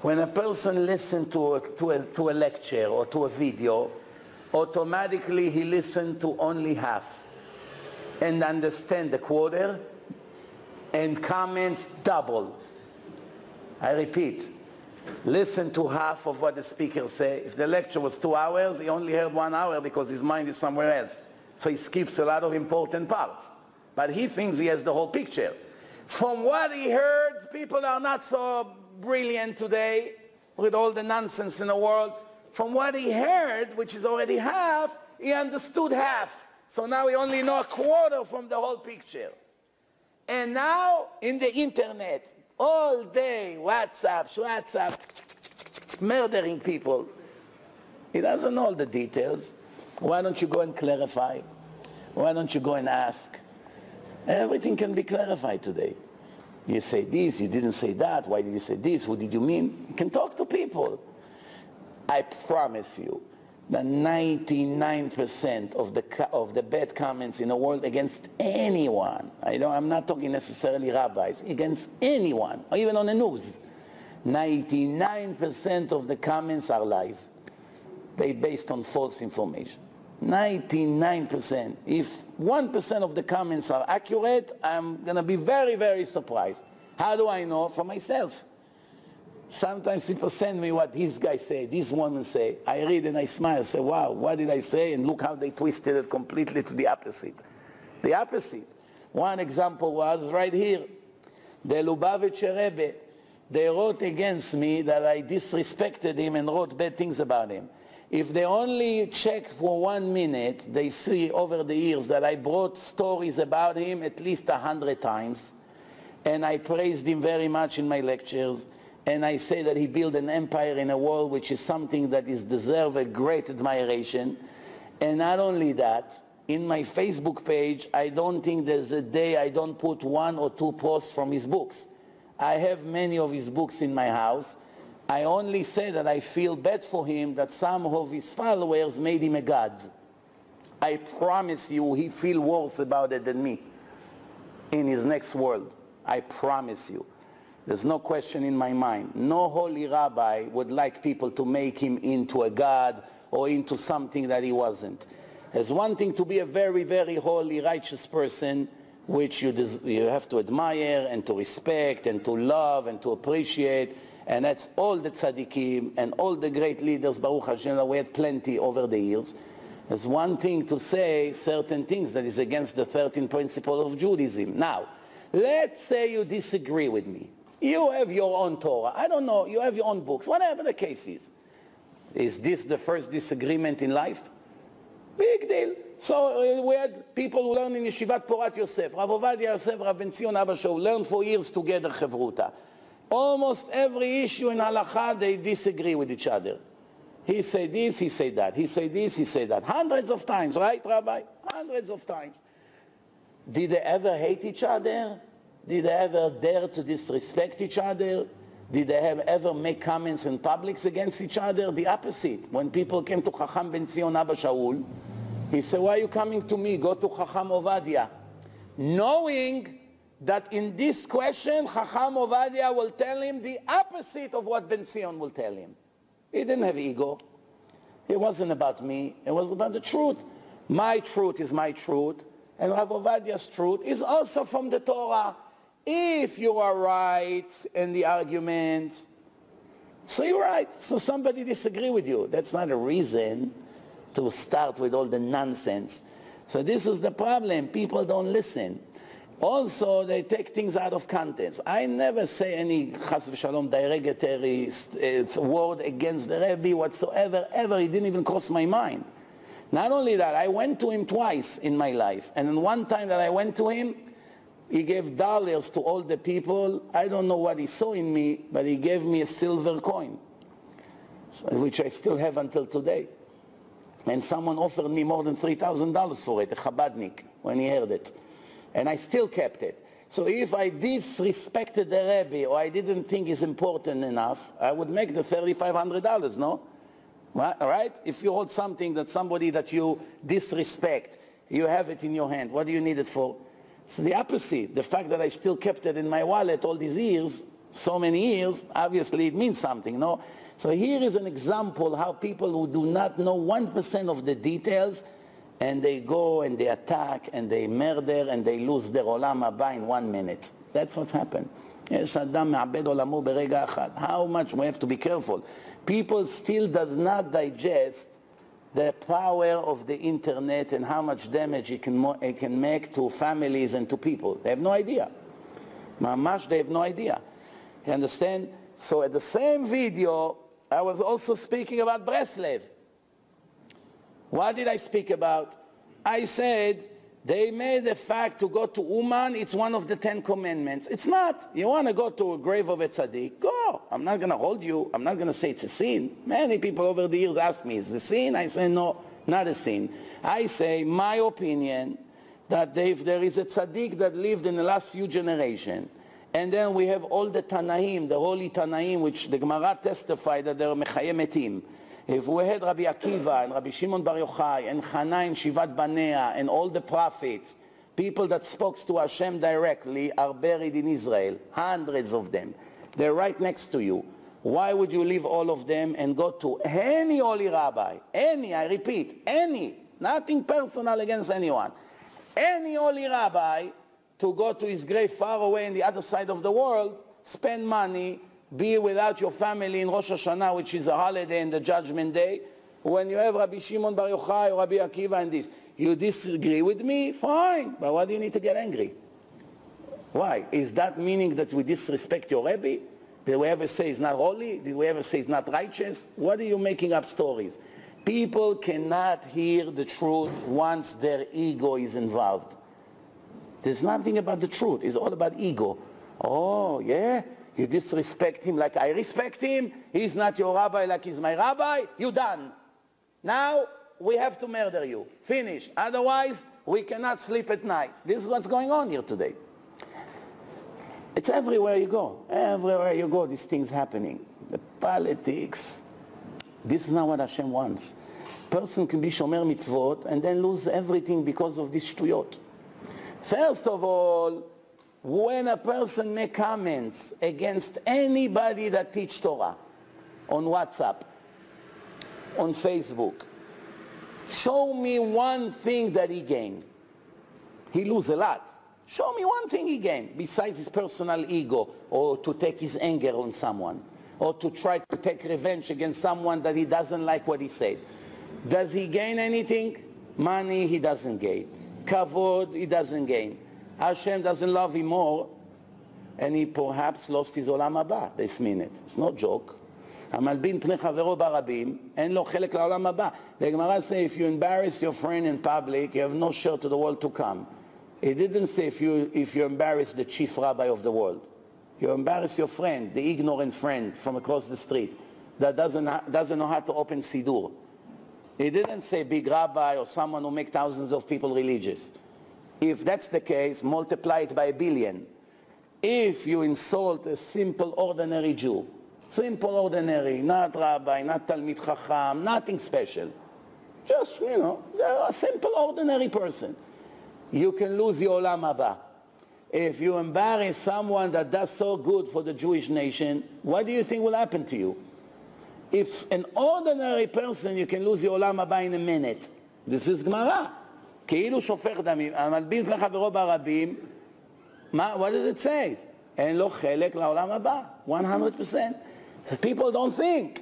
When a person listens to a lecture or to a video, automatically he listens to only half and understand the quarter, and comments double. I repeat, listen to half of what the speaker say. If the lecture was 2 hours, he only heard 1 hour because his mind is somewhere else. So he skips a lot of important parts. But he thinks he has the whole picture. From what he heard, people are not so brilliant today with all the nonsense in the world. From what he heard, which is already half, he understood half. So now he only knows a quarter from the whole picture. And now in the internet, all day, WhatsApp, murdering people. He doesn't know all the details. Why don't you go and clarify? Why don't you go and ask? Everything can be clarified today. You say this, you didn't say that, why did you say this, what did you mean? You can talk to people. I promise you that 99% of the bad comments in the world against anyone, I'm not talking necessarily rabbis, against anyone, or even on the news, 99% of the comments are lies. They're based on false information. 99%. If 1% of the comments are accurate, I'm going to be very, very surprised. How do I know? For myself. Sometimes people send me what this guy say, this woman say. I read and I smile, say, wow, what did I say? And look how they twisted it completely to the opposite. The opposite. One example was right here. The Lubavitcher Rebbe, they wrote against me that I disrespected him and wrote bad things about him. If they only check for 1 minute, they see over the years that I brought stories about him at least 100 times. And I praised him very much in my lectures. And I say that he built an empire in a world which is something that is deserve a great admiration. And not only that, in my Facebook page, I don't think there's a day I don't put 1 or 2 posts from his books. I have many of his books in my house. I only say that I feel bad for him that some of his followers made him a god. I promise you he feels worse about it than me in his next world. I promise you. There's no question in my mind. No holy rabbi would like people to make him into a god or into something that he wasn't. There's one thing to be a very, very holy, righteous person, which you have to admire and to respect and to love and to appreciate. And that's all the tzaddikim and all the great leaders, Baruch Hashem, we had plenty over the years. There's one thing to say certain things that is against the 13 principles of Judaism. Now, let's say you disagree with me. You have your own Torah. I don't know, you have your own books, whatever the case is. Is this the first disagreement in life? Big deal. So we had people who learn in Yeshivat Porat Yosef, Rav Ovadia Yosef, Rav Ben Zion Abba Shaul, learn for years together Chevruta. Almost every issue in halakha, they disagree with each other. He say this, he say that. He say this, he say that. Hundreds of times, right, Rabbi? Hundreds of times. Did they ever hate each other? Did they ever dare to disrespect each other? Did they ever make comments in publics against each other? The opposite. When people came to Chacham Ben Zion Abba Shaul, he said, why are you coming to me? Go to Chacham Ovadia. Knowing that in this question, Chacham Ovadia will tell him the opposite of what Ben Zion will tell him. He didn't have ego. It wasn't about me. It was about the truth. My truth is my truth, and Rav Ovadia's truth is also from the Torah. If you are right in the argument, so you're right. So somebody disagree with you. That's not a reason to start with all the nonsense. So this is the problem. People don't listen. Also, they take things out of context. I never say any chas v'shalom derogatory word against the Rebbe whatsoever, ever. It didn't even cross my mind. Not only that, I went to him twice in my life. And in one time that I went to him, he gave dollars to all the people. I don't know what he saw in me, but he gave me a silver coin, which I still have until today. And someone offered me more than $3,000 for it, a Chabadnik, when he heard it. And I still kept it. So if I disrespected the Rebbe or I didn't think it's important enough, I would make the $3,500, no? Right? If you hold something that somebody that you disrespect, you have it in your hand, what do you need it for? So the opposite, the fact that I still kept it in my wallet all these years, so many years, obviously it means something, no? So here is an example how people who do not know 1% of the details, and they go and they attack and they murder and they lose their olam haba in 1 minute. That's what's happened. How much we have to be careful. People still does not digest the power of the internet and how much damage it can make to families and to people. They have no idea. Mamash, they have no idea. You understand? So at the same video, I was also speaking about Breslev. What did I speak about? I said they made the fact to go to Uman, it's one of the 10 commandments. It's not. You want to go to a grave of a tzaddik? Go. I'm not going to hold you. I'm not going to say it's a sin. Many people over the years ask me, is it a sin? I say, no, not a sin. I say, my opinion, that if there is a tzaddik that lived in the last few generations, and then we have all the Tanaim, the holy Tanaim, which the Gemara testified that they are Mechayeh Metim. If we had Rabbi Akiva and Rabbi Shimon Bar Yochai and Chana and Shivat Banea and all the prophets, people that spoke to Hashem directly, are buried in Israel, hundreds of them. They're right next to you. Why would you leave all of them and go to any holy rabbi, any, I repeat, any, nothing personal against anyone, any holy rabbi, to go to his grave far away on the other side of the world, spend money, be without your family in Rosh Hashanah, which is a holiday and the Judgment Day, when you have Rabbi Shimon Bar Yochai or Rabbi Akiva and this. You disagree with me? Fine. But why do you need to get angry? Why? Is that meaning that we disrespect your Rebbe? Did we ever say it's not holy? Did we ever say it's not righteous? What are you making up stories? People cannot hear the truth once their ego is involved. There's nothing about the truth. It's all about ego. Oh, yeah? You disrespect him like I respect him. He's not your rabbi like he's my rabbi. You done. Now we have to murder you. Finish. Otherwise, we cannot sleep at night. This is what's going on here today. It's everywhere you go. Everywhere you go, these things happening. The politics. This is not what Hashem wants. Person can be shomer mitzvot and then lose everything because of this shtuyot. First of all, when a person makes comments against anybody that teach Torah on WhatsApp, on Facebook, show me one thing that he gained. He lose a lot. Show me one thing he gained besides his personal ego, or to take his anger on someone, or to try to take revenge against someone that he doesn't like what he said. Does he gain anything? Money he doesn't gain. Kavod he doesn't gain. Hashem doesn't love him more, and he perhaps lost his olam haba this minute. It's no joke. המלבין פני חברו ברבים, אין לו חלק לעולם הבא. The Gemara say, if you embarrass your friend in public, you have no share to the world to come. It didn't say if you embarrass the chief rabbi of the world. You embarrass your friend, the ignorant friend from across the street that doesn't know how to open Siddur. It didn't say big rabbi or someone who makes thousands of people religious. If that's the case, multiply it by 1 billion. If you insult a simple, ordinary Jew, simple, ordinary, not rabbi, not Talmid Chacham, nothing special, just, a simple, ordinary person, you can lose your olam haba. If you embarrass someone that does so good for the Jewish nation, what do you think will happen to you? If an ordinary person, you can lose your olam haba in a minute. This is Gemara. כאילו שופך דמים, המלבין פני חברו ברבים, what does it say? אין לו חלק לעולם הבא, 100%. People don't think.